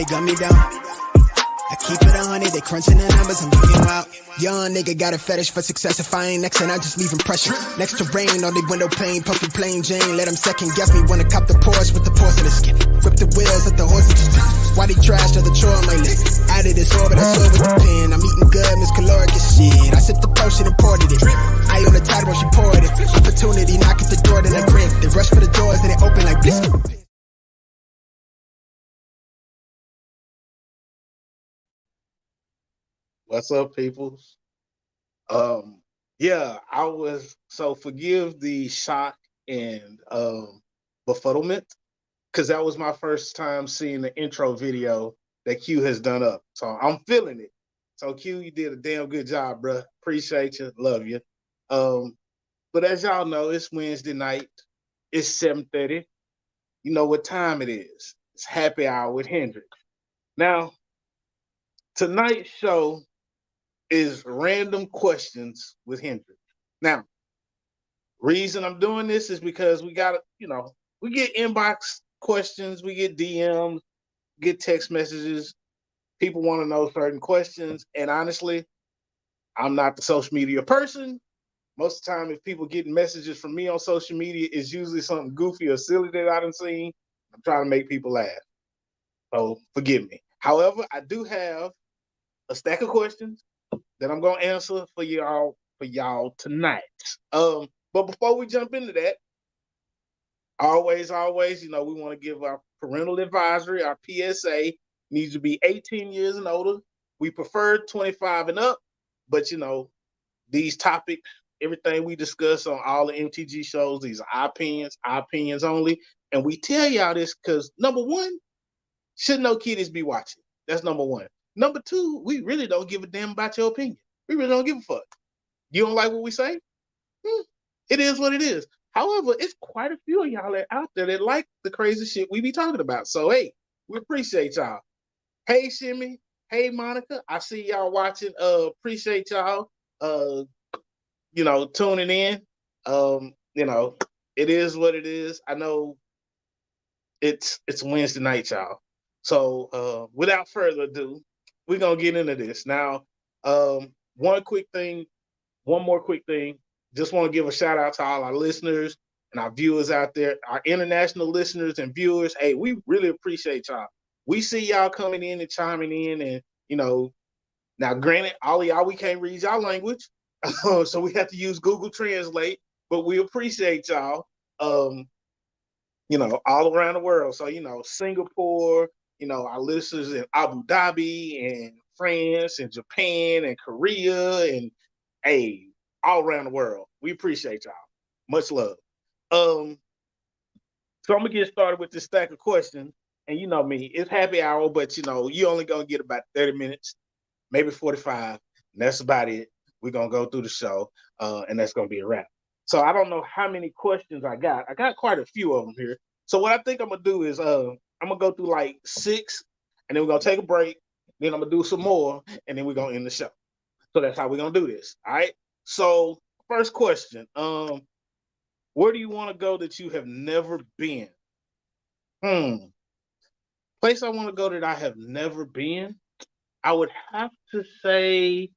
gun me down. I keep it 100, they crunching the numbers, I'm getting wild. Young nigga got a fetish for success. If I ain't next, and I just leave impression. Next to rain on the window pane, puffy plain Jane. Let them second guess me, wanna cop the Porsche with the porcelain skin. Grip the wheels, let the horses just why they trash to the chore on my list. Out of this orbit, I saw with the pen. I'm eating good, Miss Caloric as shit. I sipped the potion and poured it in. I on the tide when she poured it. Opportunity, knock at the door, then I grip. They rush for the doors, then they open like biscuit. What's up, people? Yeah, I was so forgive the shock and befuddlement because that was my first time seeing the intro video that Q has done up. So I'm feeling it. So Q, you did a damn good job, bro. Appreciate you, love you. But as y'all know, it's Wednesday night. It's 7:30. You know what time it is. It's happy hour with Hendrix. Now, tonight's show is random questions with Hendrix. Now, reason I'm doing this is because we got, we get inbox questions, we get DMs, get text messages. People want to know certain questions. And honestly, I'm not the social media person. Most of the time, if people get messages from me on social media, it's usually something goofy or silly that I done seen. I'm trying to make people laugh. So forgive me. However, I do have a stack of questions that I'm gonna answer for y'all tonight. But before we jump into that, always, we want to give our parental advisory, our PSA needs to be 18 years and older. We prefer 25 and up, but these topics, everything we discuss on all the MTG shows, these are our opinions only. And we tell y'all this because number one, should no kiddies be watching? That's number one. Number two, we really don't give a damn about your opinion. We really don't give a fuck. You don't like what we say? It is what it is. However, it's quite a few of y'all out there that like the crazy shit we be talking about. So, hey, we appreciate y'all. Hey, Shimmy. Hey, Monica. I see y'all watching. Appreciate y'all, tuning in. It is what it is. I know it's Wednesday night, y'all. So, without further ado, we're going to get into this. Now, one more quick thing. Just want to give a shout out to all our listeners and our viewers out there, our international listeners and viewers. Hey, we really appreciate y'all. We see y'all coming in and chiming in, and now granted, all of y'all, we can't read y'all language, so we have to use Google Translate. But we appreciate y'all, all around the world. So Singapore, our listeners in Abu Dhabi and France and Japan and Korea and hey, all around the world. We appreciate y'all. Much love. So I'm gonna get started with this stack of questions. And you know me, it's happy hour, but you only gonna get about 30 minutes, maybe 45. And that's about it. We're gonna go through the show, and that's gonna be a wrap. So I don't know how many questions I got. I got quite a few of them here. So what I think I'm gonna do is I'm gonna go through like 6, and then we're gonna take a break. Then I'm gonna do some more, and then we're gonna end the show. So that's how we're gonna do this. All right. So first question, where do you want to go that you have never been? Place I want to go that I have never been, I would have to say,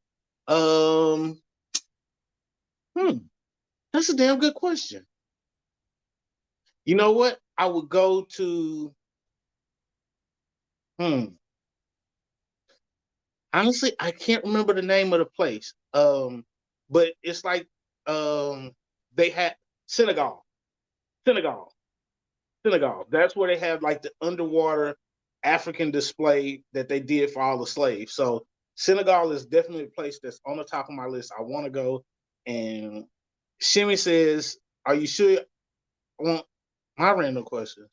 that's a damn good question. You know what? I would go to, honestly, I can't remember the name of the place. But it's like, they had Senegal. That's where they have like the underwater African display that they did for all the slaves. So Senegal is definitely a place that's on the top of my list. I want to go. And Shimmy says, "Are you sure?" I want my random questions.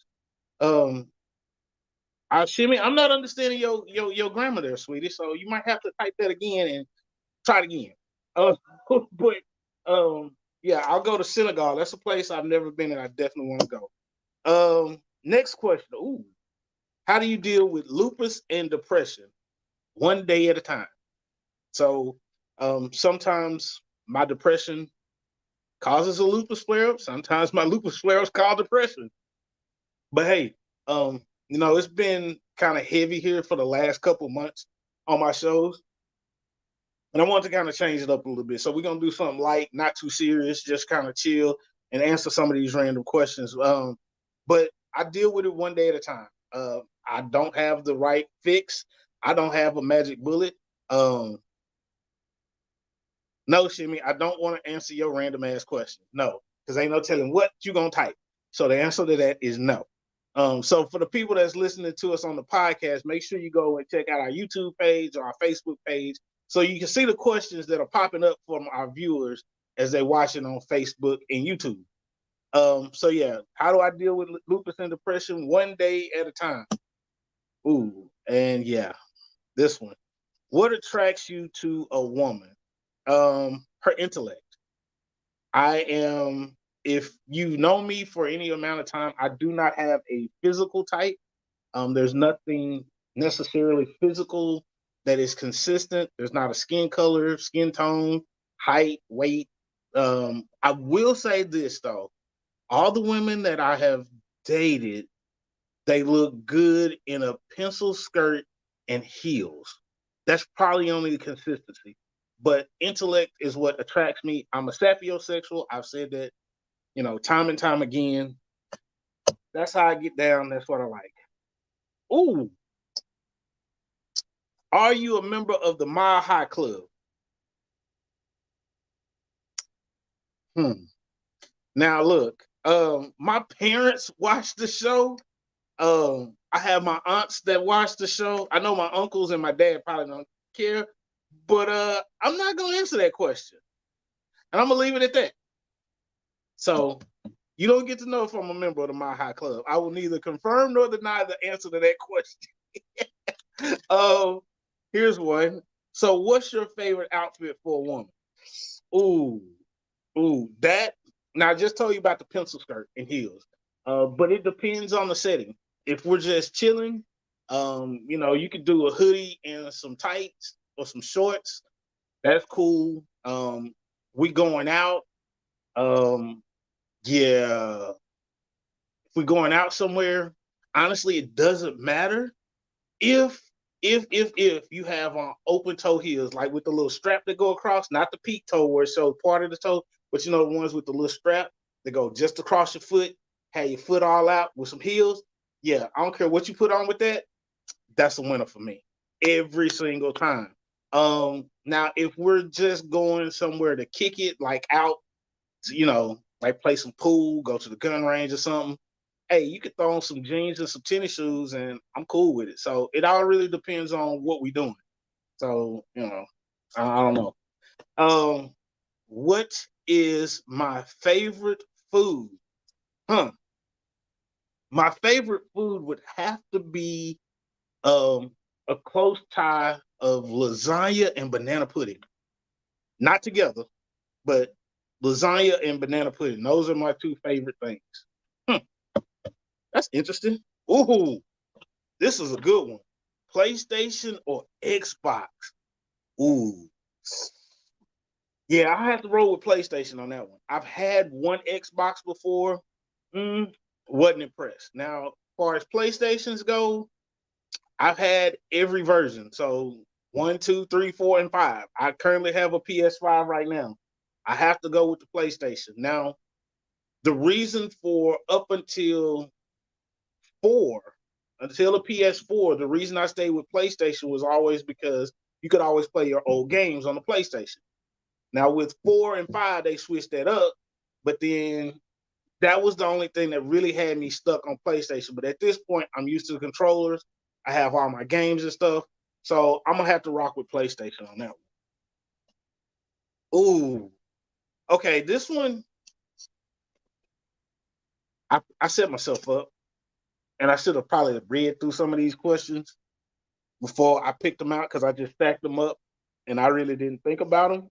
Shimmy, I'm not understanding your grammar there, sweetie. So you might have to type that again and try it again. But yeah, I'll go to Senegal. That's a place I've never been, and I definitely want to go. Next question. Ooh, how do you deal with lupus and depression? One day at a time. So sometimes my depression causes a lupus flare-up. Sometimes my lupus flare-ups cause depression. But hey, It's been kind of heavy here for the last couple months on my shows. And I want to kind of change it up a little bit. So we're gonna do something light, not too serious, just kind of chill and answer some of these random questions. But I deal with it one day at a time. I don't have the right fix. I don't have a magic bullet. No, Shimmy, I don't want to answer your random ass question. No, because ain't no telling what you gonna type. So the answer to that is no. So for the people that's listening to us on the podcast, make sure you go and check out our YouTube page or our Facebook page so you can see the questions that are popping up from our viewers as they're watching on Facebook and YouTube. So yeah, how do I deal with lupus and depression? One day at a time. Ooh, and yeah, this one. What attracts you to a woman? Her intellect. If you know me for any amount of time, I do not have a physical type. There's nothing necessarily physical that is consistent. There's not a skin color, skin tone, height, weight. I will say this though. All the women that I have dated, they look good in a pencil skirt and heels. That's probably only the consistency. But intellect is what attracts me. I'm a sapiosexual. I've said that, time and time again. That's how I get down. That's what I like. Ooh, are you a member of the Mile High Club? Now look, my parents watch the show. I have my aunts that watch the show. I know my uncles and my dad probably don't care, but I'm not gonna answer that question, and I'm gonna leave it at that. So you don't get to know if I'm a member of the Mile High Club. I will neither confirm nor deny the answer to that question. Here's one. So, what's your favorite outfit for a woman? That. Now, I just told you about the pencil skirt and heels, but it depends on the setting. If we're just chilling, you could do a hoodie and some tights or some shorts. That's cool. We going out. Yeah. If we're going out somewhere, honestly, it doesn't matter if if you have on open toe heels, like with the little strap that go across, not the peak toe where it shows part of the toe, but the ones with the little strap that go just across your foot, have your foot all out with some heels. Yeah, I don't care what you put on with that. That's a winner for me every single time. Now if we're just going somewhere to kick it, like out, like play some pool, go to the gun range or something, hey, you could throw on some jeans and some tennis shoes, and I'm cool with it. So it all really depends on what we're doing. So I don't know. What is my favorite food? My favorite food would have to be a close tie of lasagna and banana pudding. Not together, but lasagna and banana pudding. Those are my two favorite things. That's interesting. Ooh, this is a good one. PlayStation or Xbox? Ooh. Yeah, I have to roll with PlayStation on that one. I've had one Xbox before. Wasn't impressed. Now, as far as PlayStations go, I've had every version. So 1, 2, 3, 4, and 5. I currently have a PS5 right now. I have to go with the PlayStation. Now, the reason for up until 4, until the PS4, the reason I stayed with PlayStation was always because you could always play your old games on the PlayStation. Now with 4 and 5, they switched that up, but then that was the only thing that really had me stuck on PlayStation. But at this point, I'm used to the controllers. I have all my games and stuff. So I'm gonna have to rock with PlayStation on that one. Ooh. Okay, this one, I set myself up, and I should have probably read through some of these questions before I picked them out because I just stacked them up and I really didn't think about them.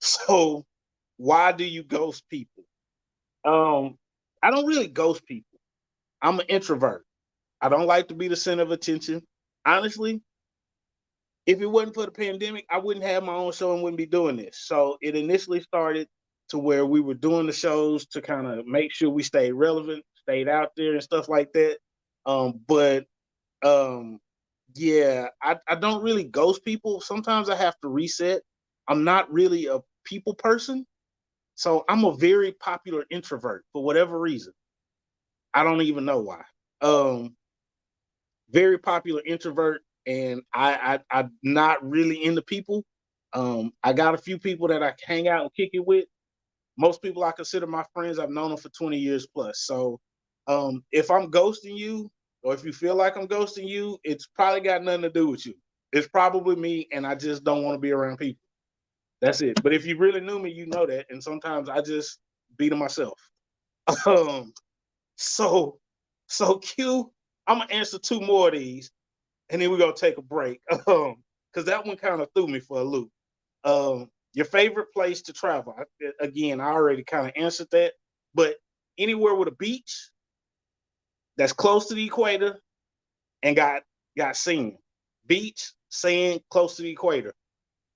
So why do you ghost people? I don't really ghost people. I'm an introvert. I don't like to be the center of attention. Honestly, if it wasn't for the pandemic, I wouldn't have my own show and wouldn't be doing this. So it initially started to where we were doing the shows to kind of make sure we stayed relevant, stayed out there and stuff like that. But yeah, I don't really ghost people. Sometimes I have to reset. I'm not really a people person, so I'm a very popular introvert for whatever reason. I don't even know why. Um, very popular introvert, and I'm not really into people. I got a few people that I hang out and kick it with. Most people I consider my friends. I've known them for 20 years plus. So if I'm ghosting you, or if you feel like I'm ghosting you, it's probably got nothing to do with you. It's probably me, and I just don't want to be around people. That's it. But if you really knew me, you know that. And sometimes I just be to myself. Um, so Q, I'm gonna answer two more of these, and then we're gonna take a break. Because that one kind of threw me for a loop. Your favorite place to travel? Again, I already kind of answered that, but anywhere with a beach that's close to the equator and got sand, beach, sand, close to the equator.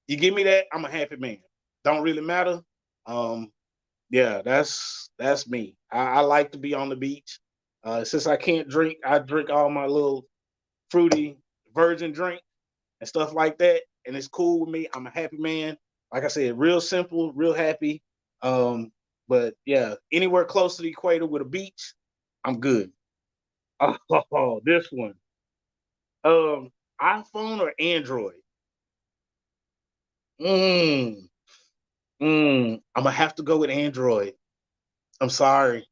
You give me that, I'm a happy man. Don't really matter. Um, yeah, that's me. I like to be on the beach. Since I can't drink, I drink all my little fruity virgin drink and stuff like that, and it's cool with me. I'm a happy man. Like I said, real simple, real happy. Um, but yeah, anywhere close to the equator with a beach, I'm good. Oh, this one. Um, iPhone or Android? Mm, I'm gonna have to go with Android. I'm sorry.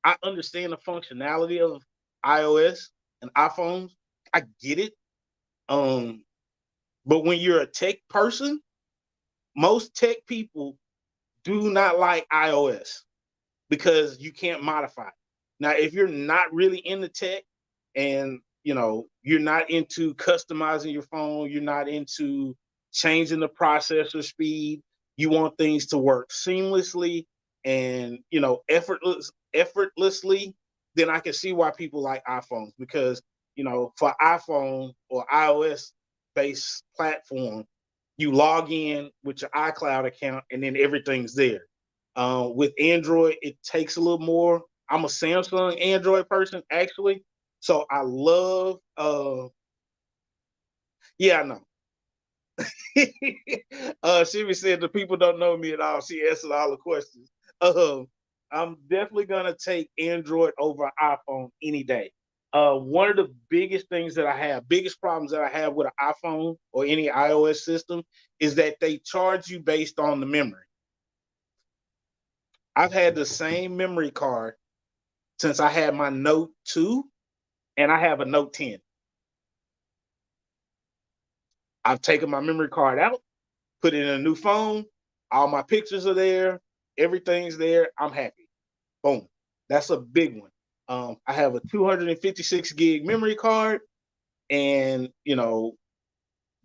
I understand the functionality of iOS and iPhones. I get it. Um, but when you're a tech person, most tech people do not like iOS because you can't modify it. Now, if you're not really into tech and you're not into customizing your phone, you're not into changing the processor speed, you want things to work seamlessly and effortlessly, then I can see why people like iPhones because for iPhone or iOS based platform, you log in with your iCloud account and then everything's there. With Android, it takes a little more. I'm a Samsung Android person, actually. So I love, yeah, I know. Shivy said the people don't know me at all. She answered all the questions. I'm definitely going to take Android over iPhone any day. One of the biggest problems that I have with an iPhone or any iOS system is that they charge you based on the memory. I've had the same memory card since I had my Note 2 and I have a Note 10. I've taken my memory card out, put it in a new phone. All my pictures are there. Everything's there. I'm happy. Boom. That's a big one. I have a 256 gig memory card, and the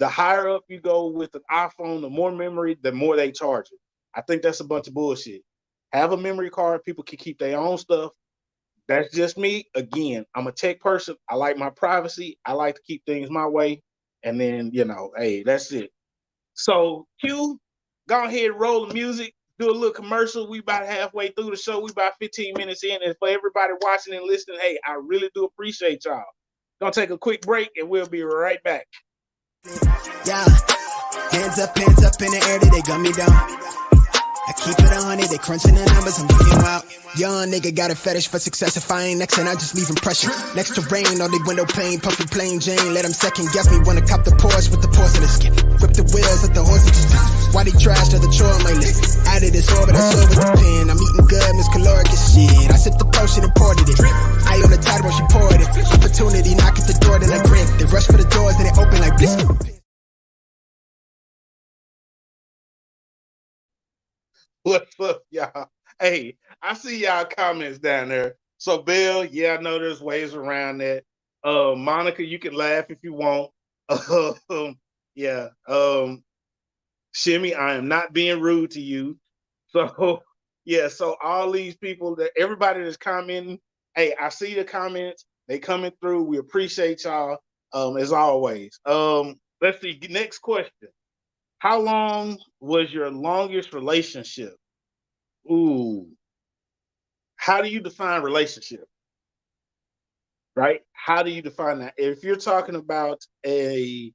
higher up you go with an iPhone, the more memory, the more they charge it. I think that's a bunch of bullshit. Have a memory card. People can keep their own stuff. That's just me. Again, I'm a tech person. I like my privacy. I like to keep things my way. And then, hey, that's it. So, Q, go ahead and roll the music, do a little commercial. We about halfway through the show. We about 15 minutes in. And for everybody watching and listening, hey, I really do appreciate y'all. Gonna take a quick break and we'll be right back. Yeah, hands up in the air, they gun me down. I keep it 100, they crunching the numbers, I'm getting wild. Young nigga got a fetish for success. If I ain't next, and I just leave pressure. Next to rain, on the window pane, puffy plain Jane. Let them second guess me, wanna cop the Porsche with the porcelain skin. Rip the wheels, let the horses why they trash to the chore on my list. Out of this orbit, I saw with the pen. I'm eating good, Miss Caloric as shit. I sipped the potion and poured it. I on the tide when she poured it. Opportunity, knock at the door, then I grip. They rush for the doors, then they open like bliss. What's up, y'all? Hey, I see y'all comments down there. So, Bill, yeah, I know there's ways around that. Monica, you can laugh if you want. Yeah. Shimmy, I am not being rude to you. So, yeah, so all these people that everybody that's commenting, hey, I see the comments. They coming through. We appreciate y'all as always. Let's see. Next question. How long was your longest relationship? Ooh, how do you define relationship? right? How do you define that? If you're talking about a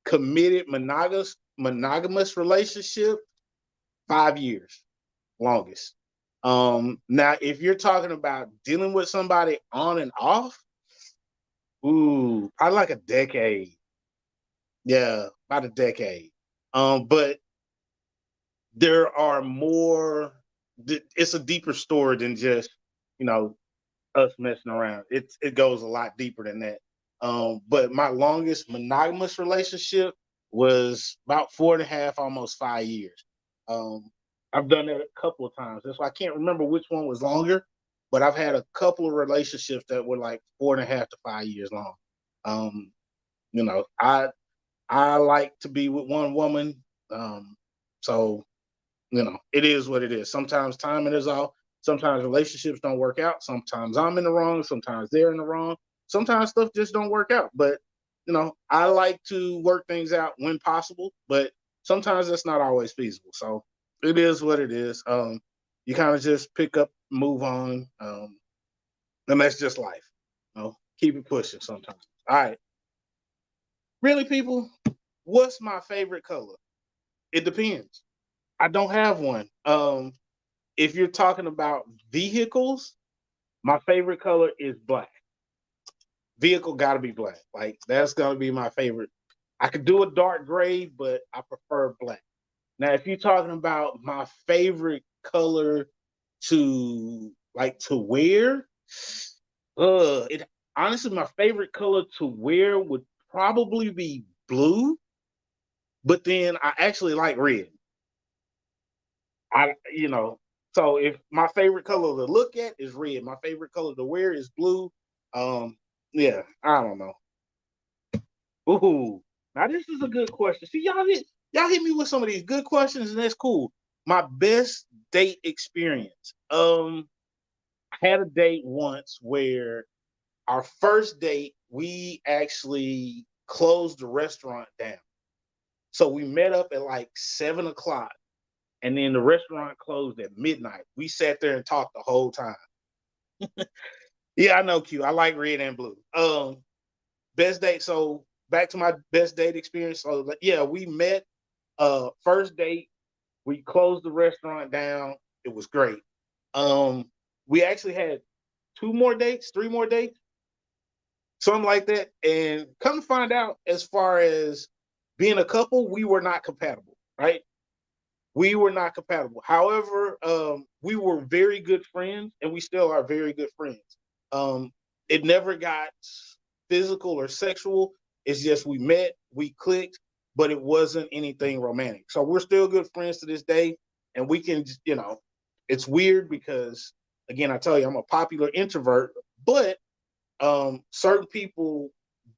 committed monogamous relationship, 5 years, longest. Now if you're talking about dealing with somebody on and off, ooh, probably like a decade. Yeah, about a decade. But there are more. It's a deeper story than just you know us messing around. It goes a lot deeper than that. But my longest monogamous relationship was about 4.5, almost 5 years. Um, I've done that a couple of times. That's why I can't remember which one was longer, but I've had a couple of relationships that were like 4.5 to 5 years long. Um, you know, I like to be with one woman. So it is what it is. Sometimes timing is off. Sometimes relationships don't work out. Sometimes I'm in the wrong. Sometimes they're in the wrong. Sometimes stuff just don't work out. But I like to work things out when possible. But sometimes that's not always feasible. So it is what it is. You kind of just pick up, move on, and that's just life. Keep it pushing. Sometimes. All right, really, people. What's my favorite color? It depends. I don't have one. If you're talking about vehicles, my favorite color is black. Vehicle got to be black. Like that's gonna be my favorite. I could do a dark gray, but I prefer black. Now, if you're talking about my favorite color to wear, it honestly my favorite color to wear would probably be blue, but then I actually like red. I you know, so if my favorite color to look at is red, my favorite color to wear is blue. Um, yeah, I don't know. Ooh, now this is a good question. See, y'all hit me with some of these good questions, and that's cool. My best date experience. I had a date once where our first date we actually closed the restaurant down. So we met up at like 7 o'clock, and then the restaurant closed at midnight. We sat there and talked the whole time. Yeah, I know, Q. I like red and blue. Best date. So back to my best date experience. So yeah, we met. First date, we closed the restaurant down. It was great. Um, we actually had two more dates, three more dates, something like that. And come to find out, as far as being a couple, we were not compatible. Right? We were not compatible. However, we were very good friends, and we still are very good friends. Um, it never got physical or sexual. It's just we met, we clicked, but it wasn't anything romantic. So we're still good friends to this day, and we can, it's weird because, again, I tell you, I'm a popular introvert, but certain people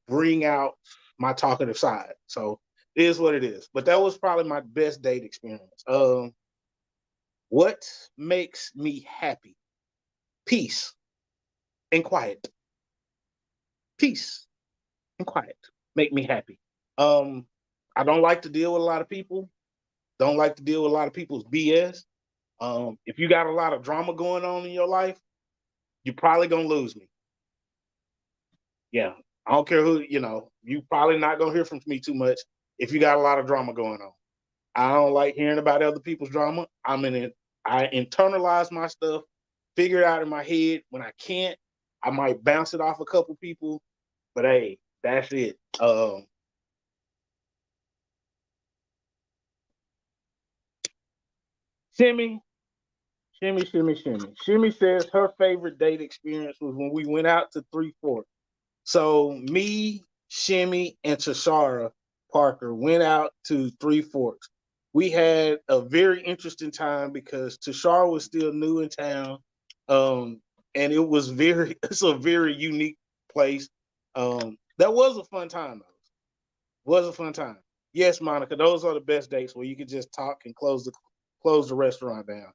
bring out my talkative side. So it is what it is. But that was probably my best date experience. What makes me happy? Peace and quiet. Peace and quiet make me happy. Um, I don't like to deal with a lot of people. Don't like to deal with a lot of people's BS. If you got a lot of drama going on in your life, you're probably gonna lose me. Yeah, I don't care who. You probably not gonna hear from me too much if you got a lot of drama going on. I don't like hearing about other people's drama. I'm in it. I internalize my stuff, figure it out in my head. When I can't, I might bounce it off a couple people. But hey, that's it. Shimmy, shimmy, shimmy, shimmy. Shimmy says her favorite date experience was when we went out to Three Forks. So me, Shimmy, and Tashara Parker went out to Three Forks. We had a very interesting time because Tashara was still new in town, um, and it's a very unique place. That was a fun time, though. Was a fun time. Yes, Monica, those are the best dates where you could just talk and close the restaurant down.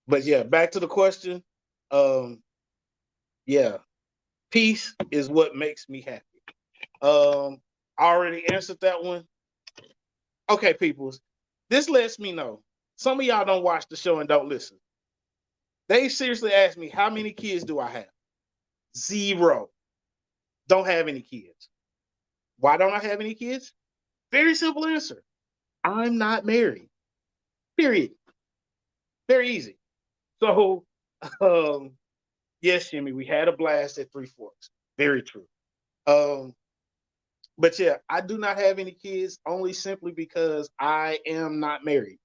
But yeah, back to the question. Um, yeah, peace is what makes me happy. I already answered that one. Okay, peoples. This lets me know some of y'all don't watch the show and don't listen. They seriously asked me how many kids do I have? Zero. Don't have any kids. Why don't I have any kids? Very simple answer. I'm not married. Period. Very easy. So, um, yes, Jimmy, we had a blast at Three Forks. Very true. Um, but yeah, I do not have any kids only simply because I am not married.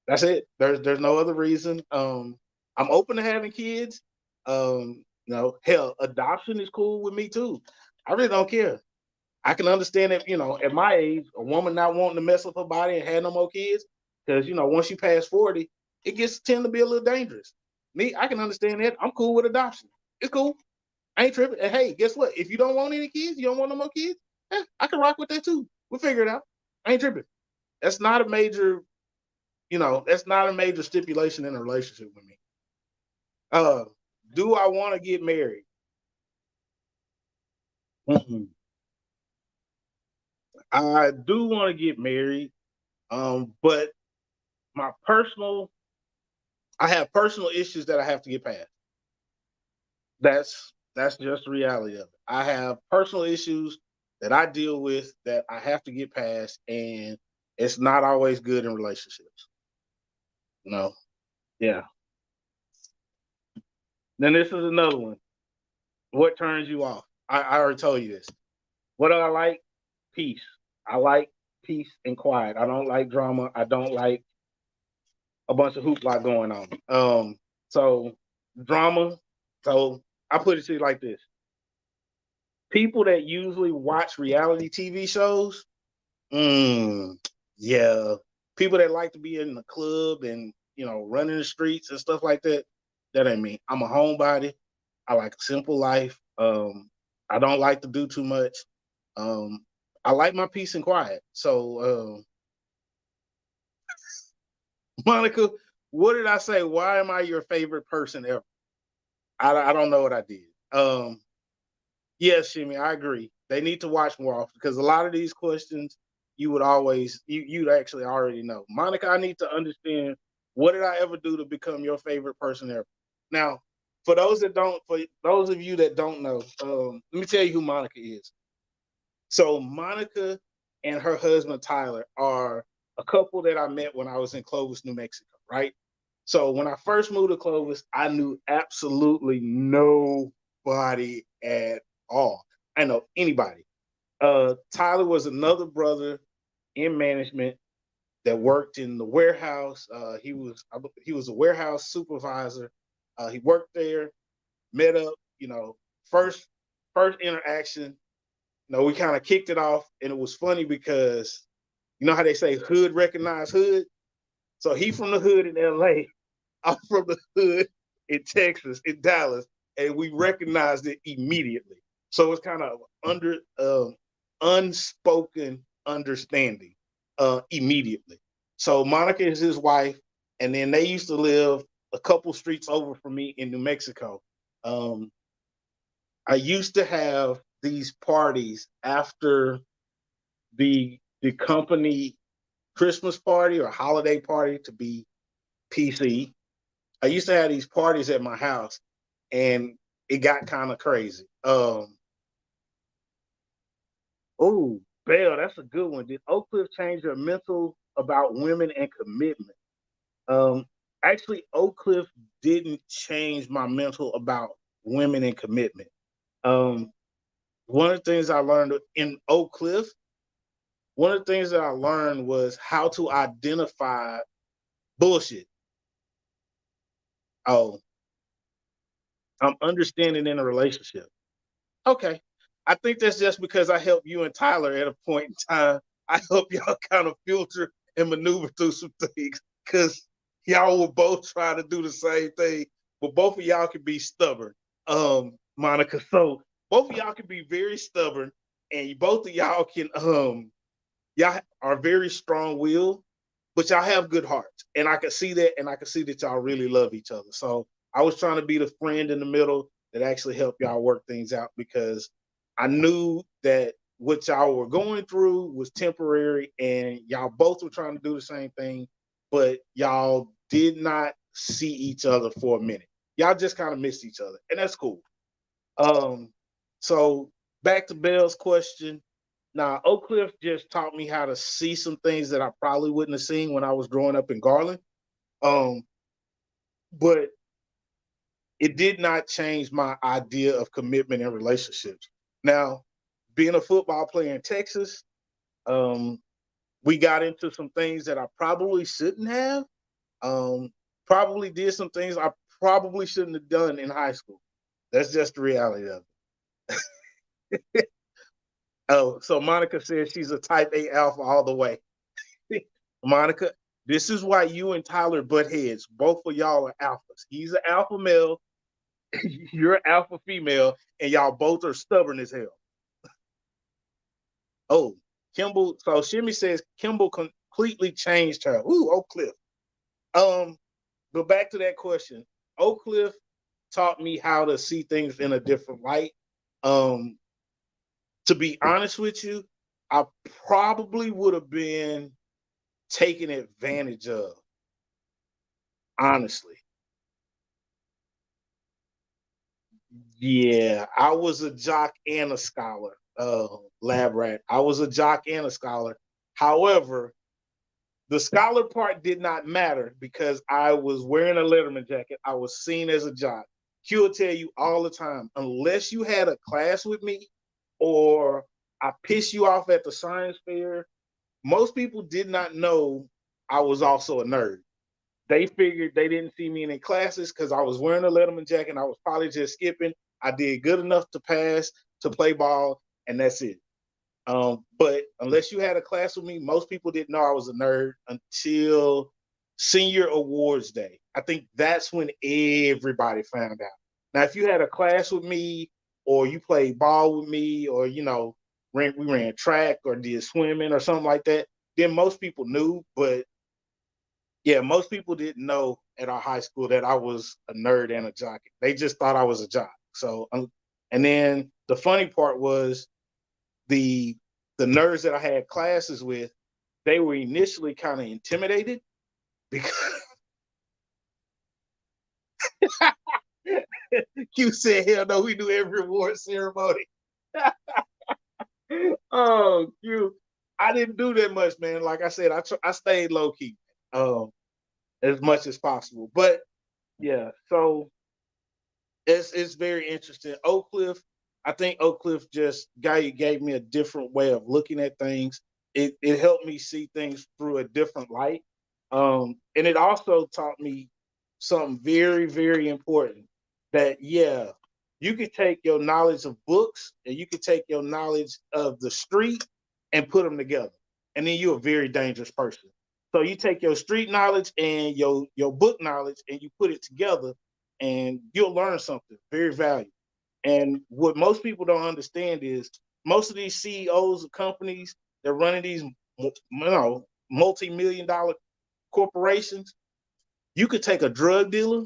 That's it. There's no other reason. I'm open to having kids. Hell, adoption is cool with me too. I really don't care. I can understand that, at my age, a woman not wanting to mess up her body and have no more kids, because once you pass 40, it gets tend to be a little dangerous. Me, I can understand that. I'm cool with adoption. It's cool. I ain't tripping. And hey, guess what? If you don't want any kids, you don't want no more kids, I can rock with that too. We'll figure it out. I ain't tripping. That's not a major, that's not a major stipulation in a relationship with me. Uh, do I want to get married? Mm-mm. I do want to get married, but my personal, I have personal issues that I have to get past. That's just the reality of it. I have personal issues that I deal with that I have to get past, and it's not always good in relationships. No, yeah. Then this is another one. What turns you off? I already told you this. What do I like? Peace. I like peace and quiet. I don't like drama. I don't like a bunch of hoopla going on. So drama. So I put it to you like this: people that usually watch reality TV shows, yeah, people that like to be in the club and running the streets and stuff like that. That ain't me. I'm a homebody. I like a simple life. I don't like to do too much. Um, I like my peace and quiet. So, Monica, what did I say? Why am I your favorite person ever? I don't know what I did. Yes, Shimmy, I agree. They need to watch more often because a lot of these questions you'd actually already know. Monica, I need to understand, what did I ever do to become your favorite person ever? Now, for those of you that don't know, let me tell you who Monica is. So Monica and her husband Tyler are a couple that I met when I was in Clovis, New Mexico, right? So when I first moved to Clovis, I knew absolutely nobody at all. I know anybody. Tyler was another brother in management that worked in the warehouse. He was a warehouse supervisor. He worked there, met up. First first interaction. We kind of kicked it off, and it was funny because you know how they say hood recognize hood. So he from the hood in L.A. I'm from the hood in Texas, in Dallas, and we recognized it immediately. So it's kind of unspoken understanding immediately. So Monica is his wife, and then they used to live a couple streets over from me in New Mexico. Um, I used to have these parties after the company Christmas party or holiday party, to be PC. I used to have these parties at my house, and it got kind of crazy. Oh, Bell, that's a good one. Did Oak Cliff change your mental about women and commitment? Um, Actually, Oak Cliff didn't change my mental about women and commitment. Um, One of the things I learned in Oak Cliff, one of the things that I learned was how to identify bullshit. Oh, I'm understanding in a relationship. Okay. I think that's just because I helped you and Tyler at a point in time. I help y'all kind of filter and maneuver through some things because y'all were both trying to do the same thing, but both of y'all can be stubborn, Monica. So both of y'all can be very stubborn, and both of y'all y'all are very strong willed, but y'all have good hearts. And I can see that, and I can see that y'all really love each other. So I was trying to be the friend in the middle that actually helped y'all work things out because I knew that what y'all were going through was temporary and y'all both were trying to do the same thing, but y'all did not see each other for a minute. Y'all just kind of missed each other, and that's cool. Um, So back to Bell's question. Now, Oak Cliff just taught me how to see some things that I probably wouldn't have seen when I was growing up in Garland. Um, but it did not change my idea of commitment and relationships. Now, being a football player in Texas, um, we got into some things that I probably shouldn't have. Um, Probably did some things I probably shouldn't have done in high school. That's just the reality of it. Oh, so Monica says she's a type A alpha all the way. Monica, this is why you and Tyler butt heads. Both of y'all are alphas. He's an alpha male, you're an alpha female, and y'all both are stubborn as hell. Oh, Kimball. So Shimmy says Kimball completely changed her. Ooh, Oak Cliff. Um, but back to that question. Oak Cliff taught me how to see things in a different light. Um, to be honest with you, I probably would have been taken advantage of. Honestly, yeah, I was a jock and a scholar. Lab rat. I was a jock and a scholar. However, the scholar part did not matter because I was wearing a Letterman jacket. I was seen as a jock. Q will tell you all the time, unless you had a class with me or I pissed you off at the science fair, most people did not know I was also a nerd. They figured they didn't see me in any classes because I was wearing a Letterman jacket and I was probably just skipping. I did good enough to pass to play ball, and that's it. But unless you had a class with me, most people didn't know I was a nerd until senior awards day. I think that's when everybody found out. Now, if you had a class with me, or you played ball with me, or we ran track or did swimming or something like that, then most people knew. But yeah, most people didn't know at our high school that I was a nerd and a jockey. They just thought I was a jock. So, and then the funny part was the the nerds that I had classes with, they were initially kind of intimidated because Q said, "Hell no, we do every award ceremony." Oh, Q, I didn't do that much, man. Like I said, I stayed low key, um, as much as possible. But yeah, so it's very interesting. Oak Cliff, I think Oak Cliff just gave me a different way of looking at things. It helped me see things through a different light. And it also taught me something very, very important that yeah, you could take your knowledge of books and you could take your knowledge of the street and put them together. And then you're a very dangerous person. So you take your street knowledge and your book knowledge and you put it together and you'll learn something very valuable. And what most people don't understand is most of these CEOs of companies that are running these multi-million dollar corporations, you could take a drug dealer,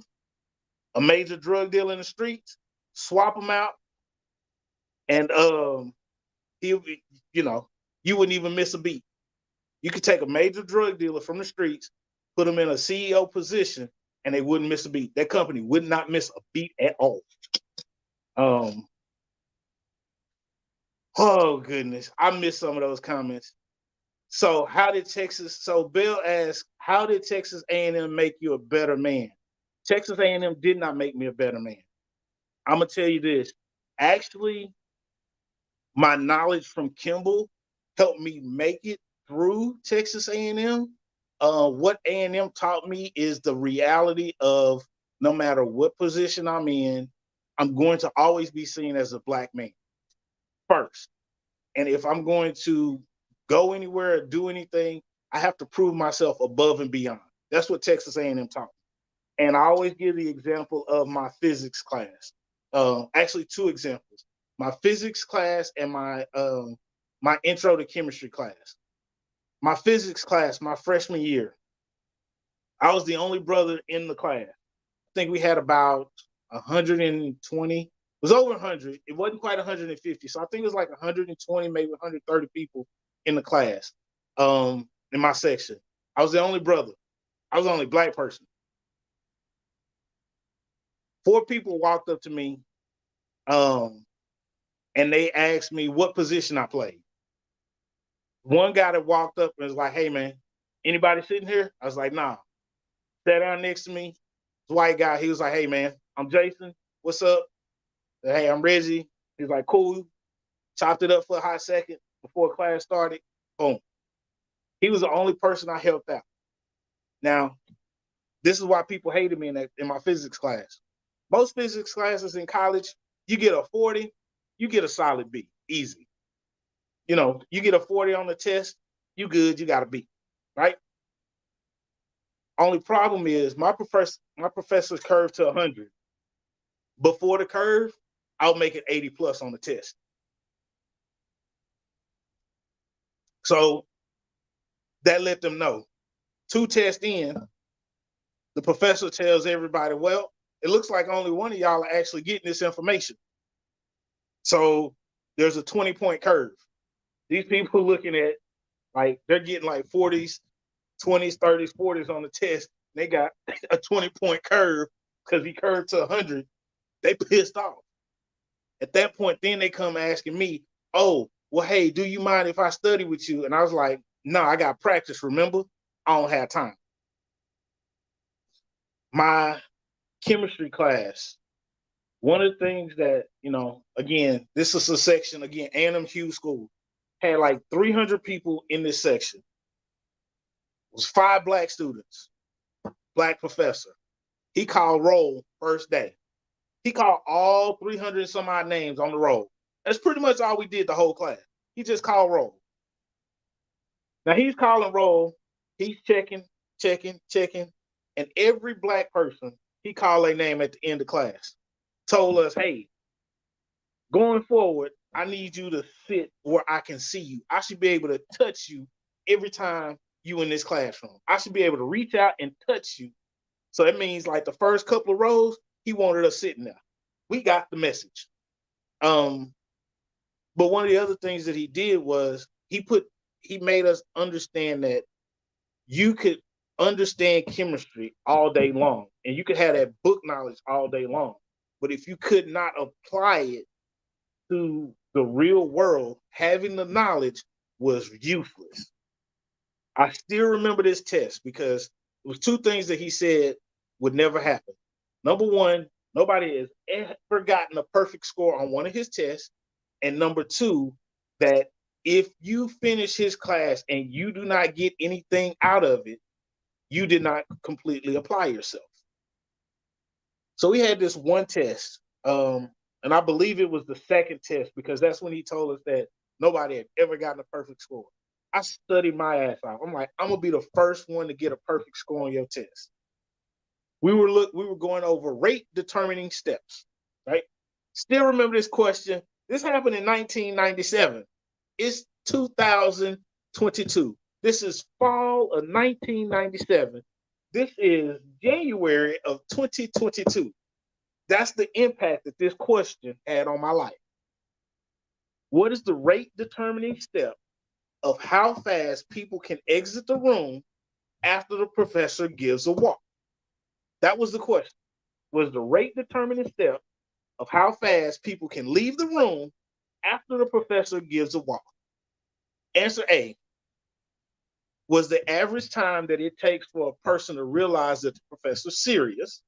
a major drug dealer in the streets, swap them out, and he'll be, you wouldn't even miss a beat. You could take a major drug dealer from the streets, put him in a CEO position, and they wouldn't miss a beat. That company would not miss a beat at all. Um, oh goodness, I missed some of those comments. So how did Texas? So Bill asked, how did Texas A&M make you a better man? Texas A&M did not make me a better man. I'm gonna tell you this. Actually, my knowledge from Kimball helped me make it through Texas A&M. What A&M taught me is the reality of no matter what position I'm in, I'm going to always be seen as a black man first. And if I'm going to go anywhere or do anything, I have to prove myself above and beyond. That's what Texas A&M taught me. And I always give the example of my physics class. Actually, two examples: my physics class and my intro to chemistry class. My physics class, my freshman year, I was the only brother in the class. I think we had about 120. It was over 100. It wasn't quite 150. So I think it was like 120, maybe 130 people in the class, in my section. I was the only brother. I was the only black person. Four people walked up to me, um, and they asked me what position I played. One guy that walked up and was like, "Hey man, anybody sitting here?" I was like, "Nah." Sat down next to me, white guy. He was like, "Hey man, I'm Jason. What's up?" Hey, I'm Reggie. He's like, "Cool." Chopped it up for a hot second before class started. Boom. He was the only person I helped out. Now, this is why people hated me in my physics class. Most physics classes in college, you get a 40, you get a solid B, easy. You know, you get a 40 on the test, you good, you got a B, right? Only problem is my professor's curved to 100. Before the curve, I'll make it 80 plus on the test. So that let them know. 2 tests in, the professor tells everybody, well, it looks like only one of y'all are actually getting this information. So there's a 20-point curve. These people looking at, like, they're getting like 40s, 20s, 30s, 40s on the test. They got a 20-point curve because he curved to 100. They pissed off. At that point, then they come asking me, "Oh, well, hey, do you mind if I study with you?" And I was like, "No, I got practice, remember? I don't have time." My chemistry class, one of the things that, again, this is a section, again, Annam Hughes School, had like 300 people in this section. It was 5 black students, black professor. He called roll first day. He called all 300 and some odd names on the roll. That's pretty much all we did the whole class. He just called roll. Now he's calling roll. He's checking, and every black person, he called their name at the end of class. Told us, "Hey, going forward, I need you to sit where I can see you. I should be able to touch you every time you in this classroom. I should be able to reach out and touch you." So that means like the first couple of rows, he wanted us sitting there. We got the message. But one of the other things that he did was he made us understand that you could understand chemistry all day long and you could have that book knowledge all day long. But if you could not apply it to the real world, having the knowledge was useless. I still remember this test because it was 2 things that he said would never happen. Number one, nobody has ever gotten a perfect score on one of his tests. And number 2, that if you finish his class and you do not get anything out of it, you did not completely apply yourself. So we had this one test, and I believe it was the second test because that's when he told us that nobody had ever gotten a perfect score. I studied my ass off. I'm like, I'm gonna be the first one to get a perfect score on your test. We were going over rate determining steps, right? Still remember this question. This happened in 1997. It's 2022. This is fall of 1997. This is January of 2022. That's the impact that this question had on my life. What is the rate determining step of how fast people can exit the room after the professor gives a walk? That was the question. Was the rate determining step of how fast people can leave the room after the professor gives a walk? Answer A was the average time that it takes for a person to realize that the professor's serious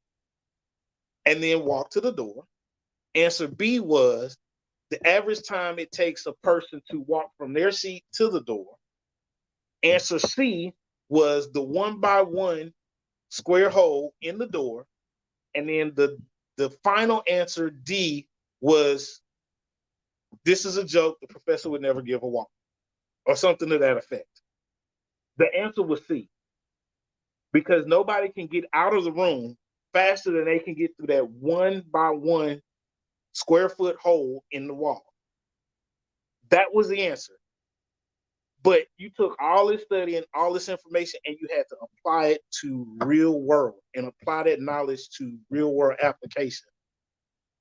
and then walk to the door. Answer B was the average time it takes a person to walk from their seat to the door. Answer C was the 1-by-1 square hole in the door. And then the final answer, D, was this is a joke, the professor would never give a walk, or something to that effect. The answer was C, because nobody can get out of the room faster than they can get through that 1-by-1 square foot hole in the wall. That was the answer. But you took all this study and all this information and you had to apply it to real world and apply that knowledge to real world application.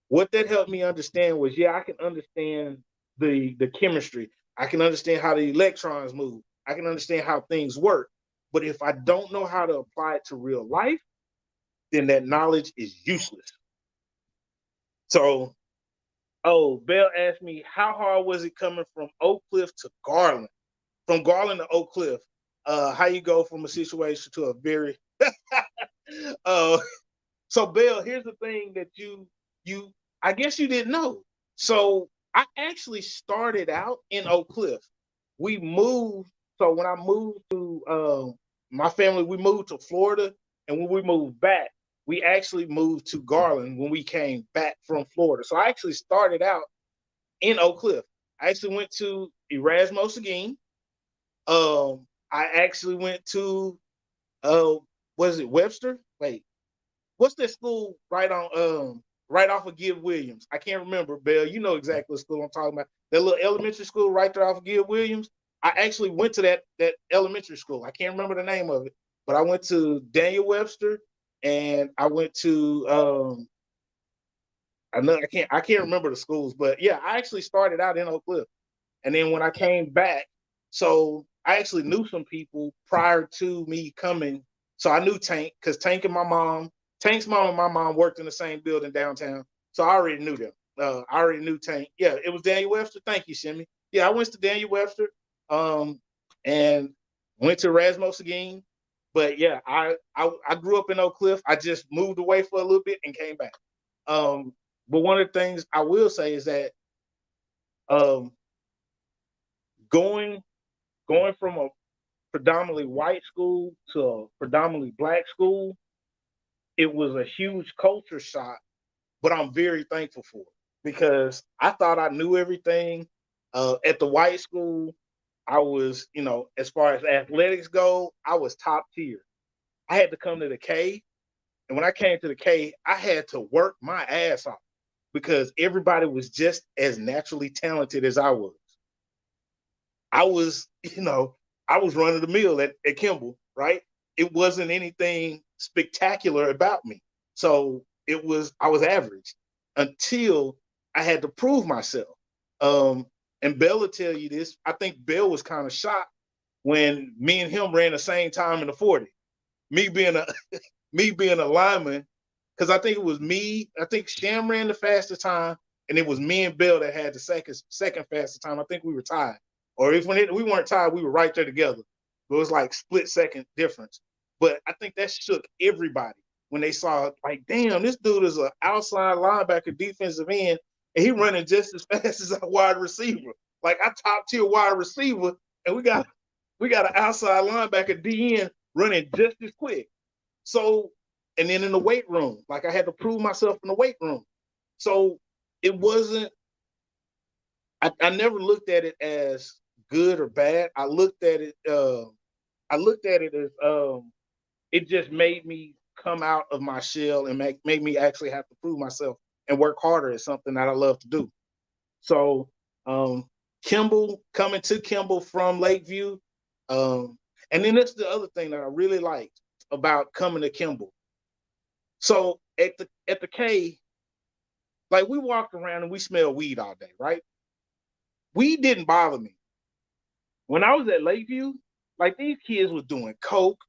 What that helped me understand was, yeah, I can understand the chemistry. I can understand how the electrons move. I can understand how things work. But if I don't know how to apply it to real life, then that knowledge is useless. So Oh, Bell asked me how hard was it coming from Oak Cliff to Garland? From Garland to Oak Cliff. How you go from a situation to a very uh so Bell, here's the thing that you I guess you didn't know. So I actually started out in Oak Cliff. We moved, so when I moved to my family, we moved to Florida, and when we moved back, we actually moved to Garland when we came back from Florida. So I actually started out in Oak Cliff. I actually went to Erasmus again. I actually went to uh was it Webster? Wait, what's that school right off of Give Williams? I can't remember, Bell. You know exactly what school I'm talking about. That little elementary school right there off of Give Williams. I actually went to that elementary school. I can't remember the name of it, but I went to Daniel Webster and I went to I can't remember the schools, but yeah, I actually started out in Oak Cliff. And then when I came back, so I actually knew some people prior to me coming. So I knew Tank because Tank's mom and my mom worked in the same building downtown. So I already knew them. I already knew Tank. Yeah, it was Daniel Webster. Thank you, Shimmy. Yeah, I went to Daniel Webster and went to Rasmus again. But yeah, I grew up in Oak Cliff. I just moved away for a little bit and came back. But one of the things I will say is that um, going going from a predominantly white school to a predominantly black school, it was a huge culture shock, but I'm very thankful for it because I thought I knew everything. At the white school, I was, as far as athletics go, I was top tier. I had to come to the K, and when I came to the K, I had to work my ass off because everybody was just as naturally talented as I was. I was, I was running the mill at Kimball, right? It wasn't anything spectacular about me. So I was average until I had to prove myself. And Bell will tell you this. I think Bell was kind of shocked when me and him ran the same time in the 40. Me being a me being a lineman, because I think it was me, I think Sham ran the fastest time, and it was me and Bell that had the second fastest time. I think we were tied. Or if we weren't tied, we were right there together. But it was like split second difference. But I think that shook everybody when they saw, like, damn, this dude is an outside linebacker, defensive end, and he running just as fast as a wide receiver. Like, I top tier wide receiver, and we got an outside linebacker DN running just as quick. So, and then in the weight room, like I had to prove myself in the weight room. So it wasn't, I never looked at it as good or bad. I looked at it as it just made me come out of my shell and make me actually have to prove myself and work harder at something that I love to do. So Kimball, coming to Kimball from Lakeview, and then that's the other thing that I really liked about coming to Kimball. So at the K, like we walked around and we smelled weed all day, right? Weed didn't bother me. When I was at Lakeview, like these kids was doing coke,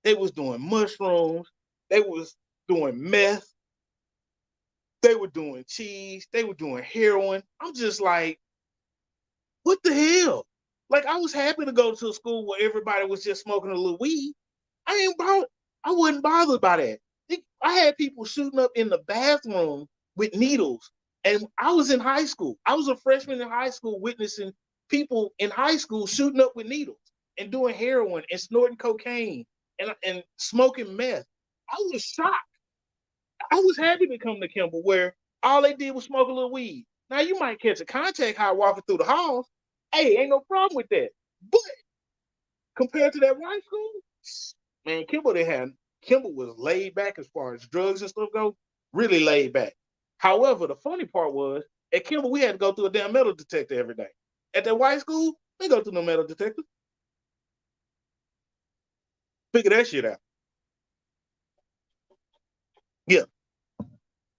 they was doing mushrooms, they was doing meth, they were doing cheese, they were doing heroin. I'm just like, what the hell? Like I was happy to go to a school where everybody was just smoking a little weed. I wasn't bothered by that. I had people shooting up in the bathroom with needles. And I was in high school. I was a freshman in high school witnessing people in high school shooting up with needles and doing heroin and snorting cocaine and smoking meth. I was shocked. I was happy to come to Kimball where all they did was smoke a little weed. Now you might catch a contact high walking through the halls. Hey, ain't no problem with that. But compared to that white school, man, Kimball was laid back as far as drugs and stuff go, really laid back. However, the funny part was at Kimball we had to go through a damn metal detector every day. At that white school, they go through no metal detector. Figure that shit out. Yeah.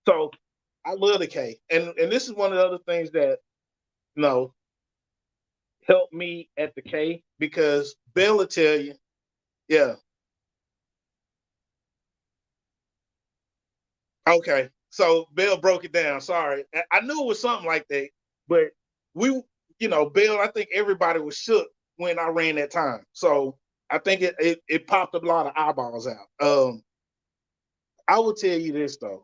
So I love the K, and this is one of the other things that you know helped me at the K because Bell will tell you, yeah. Okay. So Bill broke it down. Sorry. I knew it was something like that, but we, Bill, I think everybody was shook when I ran that time. So I think it popped a lot of eyeballs out. I will tell you this though.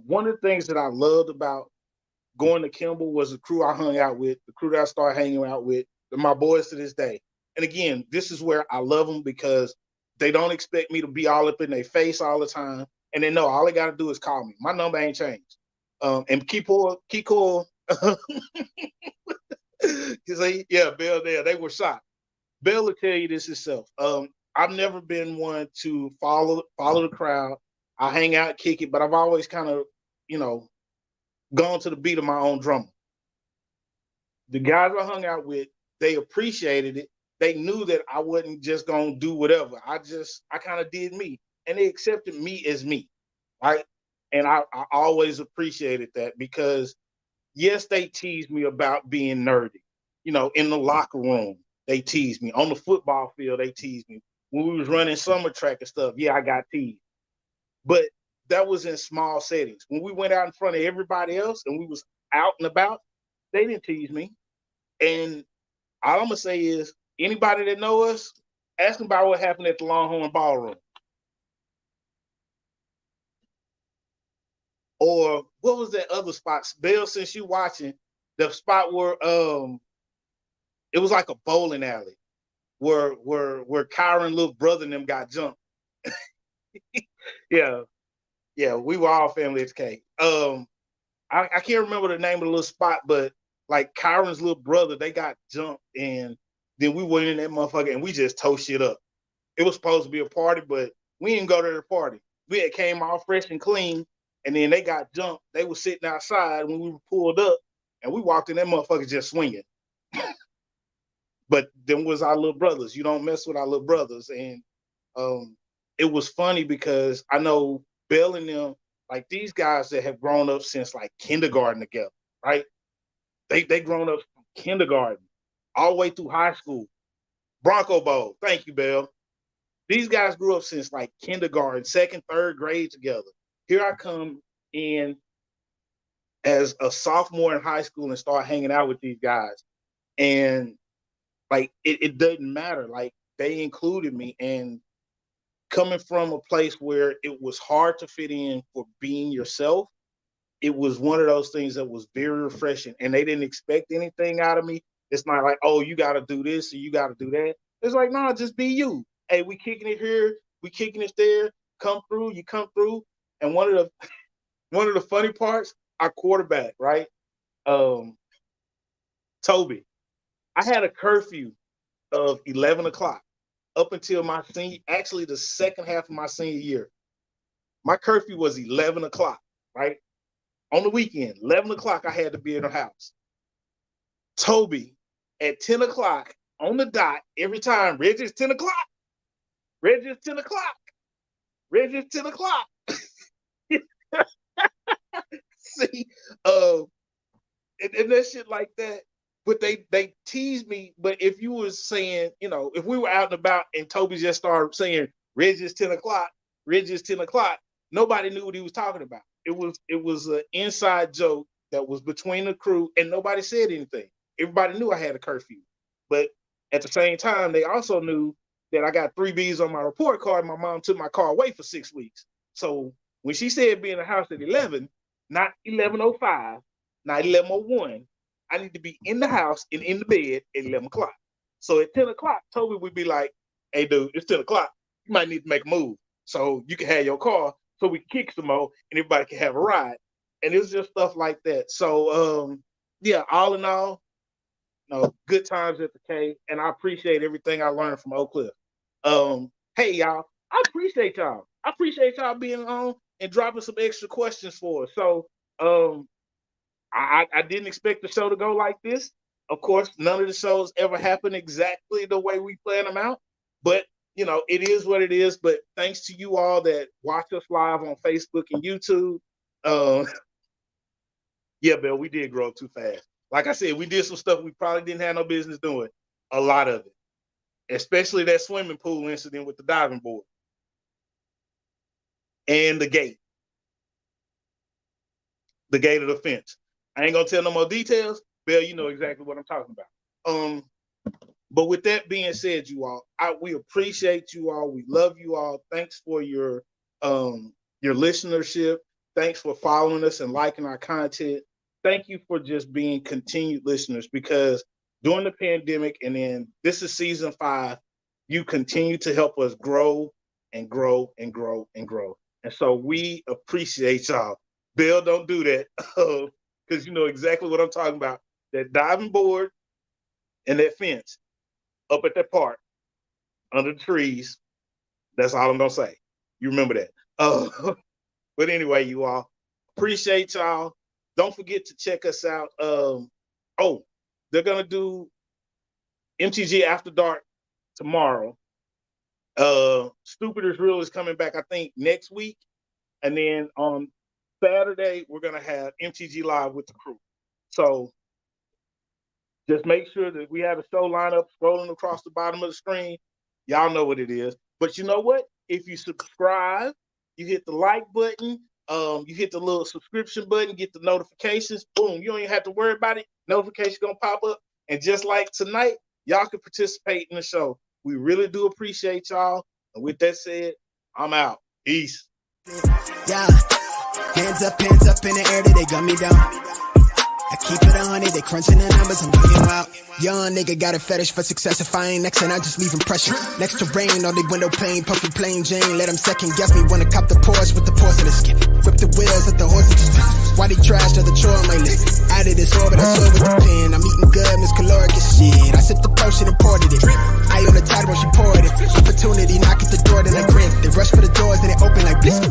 One of the things that I loved about going to Kimball was the crew I hung out with, the crew that I started hanging out with, my boys to this day. And again, this is where I love them because they don't expect me to be all up in their face all the time. And they know all they got to do is call me. My number ain't changed. And keep cool. Because Bill, they were shocked. Bill will tell you this himself. I've never been one to follow the crowd. I hang out, kick it, but I've always kind of, gone to the beat of my own drum. The guys I hung out with, they appreciated it. They knew that I wasn't just gonna do whatever. I kind of did me, and they accepted me as me, right? And I always appreciated that because yes, they teased me about being nerdy. In the locker room, they teased me. On the football field, they teased me. When we was running summer track and stuff, yeah, I got teased. But that was in small settings. When we went out in front of everybody else and we was out and about, they didn't tease me. And all I'm gonna say is, anybody that know us, ask them about what happened at the Longhorn Ballroom. Or what was that other spot? Bill, since you watching, the spot where it was like a bowling alley where Kyron little brother and them got jumped. Yeah, we were all family at the K. I can't remember the name of the little spot, but like Kyron's little brother, they got jumped, and then we went in that motherfucker and we just tore shit up. It was supposed to be a party, but we didn't go to the party. We had came all fresh and clean, and then they got jumped. They were sitting outside when we were pulled up, and we walked in that motherfucker just swinging. But them was our little brothers. You don't mess with our little brothers. And it was funny because I know Bill and them, like these guys that have grown up since like kindergarten together, right? They grown up from kindergarten all the way through high school. Bronco Bowl. Thank you, Bill. These guys grew up since like kindergarten, second, third grade together. Here I come in as a sophomore in high school and start hanging out with these guys. And like it doesn't matter. Like they included me, and coming from a place where it was hard to fit in for being yourself, it was one of those things that was very refreshing. And they didn't expect anything out of me. It's not like, oh, you got to do this or you got to do that. It's like, no, just be you. Hey, we kicking it here, we kicking it there. Come through, you come through. And one of the funny parts, our quarterback, right? Toby. I had a curfew of 11 o'clock up until actually the second half of my senior year. My curfew was 11 o'clock, right? On the weekend, 11 o'clock, I had to be in the house. Toby, at 10 o'clock on the dot, every time, Reggie's 10 o'clock. Reggie's 10 o'clock. Reggie's 10 o'clock. See, and that shit like that. But they teased me. But if you was saying, if we were out and about and Toby just started saying Reggie's 10 o'clock, Reggie's 10 o'clock, nobody knew what he was talking about. It was an inside joke that was between the crew, and nobody said anything. Everybody knew I had a curfew. But at the same time, they also knew that I got 3 B's on my report card. My mom took my car away for 6 weeks. So when she said be in the house at 11, not 11:05, not 11:01, I need to be in the house and in the bed at 11 o'clock. So at 10 o'clock, Toby would be like, hey, dude, it's 10 o'clock. You might need to make a move so you can have your car so we can kick some more and everybody can have a ride. And it was just stuff like that. So, yeah, all in all, good times at the K. And I appreciate everything I learned from Oak Cliff. Hey, y'all, I appreciate y'all. I appreciate y'all being on and dropping some extra questions for us. So, I didn't expect the show to go like this. Of course, none of the shows ever happen exactly the way we plan them out. But, it is what it is. But thanks to you all that watch us live on Facebook and YouTube. Yeah, Bill, we did grow up too fast. Like I said, we did some stuff we probably didn't have no business doing. A lot of it. Especially that swimming pool incident with the diving board. And the gate. the gate of the fence. I ain't gonna tell no more details. Bill, you know exactly what I'm talking about. But with that being said, you all, we appreciate you all. We love you all. Thanks for your listenership. Thanks for following us and liking our content. Thank you for just being continued listeners, because during the pandemic, and then this is season 5, you continue to help us grow and grow and grow and grow. And so we appreciate y'all. Bill, don't do that, because you know exactly what I'm talking about. That diving board and that fence up at that park under the trees. That's all I'm gonna say. You remember that. But anyway, you all, appreciate y'all. Don't forget to check us out. They're gonna do MTG After Dark tomorrow. Stupid is Real is coming back, I think, next week. And then on Saturday, we're gonna have MTG Live with the crew. So just make sure that we have a show lineup scrolling across the bottom of the screen. Y'all know what it is. But you know what? If you subscribe, you hit the like button, you hit the little subscription button, get the notifications, boom, you don't even have to worry about it. Notification gonna pop up. And just like tonight, y'all can participate in the show. We really do appreciate y'all. And with that said, I'm out. Peace. Yeah, hands up in the air, they gun me down. I keep it 100, they crunching the numbers, I'm getting out. Young nigga got a fetish for success. If I ain't next, and I just leave impression. Next to rain on the window pane, puffy plain Jane. Let them second guess me, wanna cop the Porsche with the porcelain skin. Whip the wheels, let the horses just why they trash to the chore on my list. Out of this orbit, I saw with the pen. I'm eating good, Miss Caloric as shit. I sipped the potion and poured it. I on the tide when she poured it. Opportunity, knock at the door, then I grip. They rush for the doors, and they open like bliss.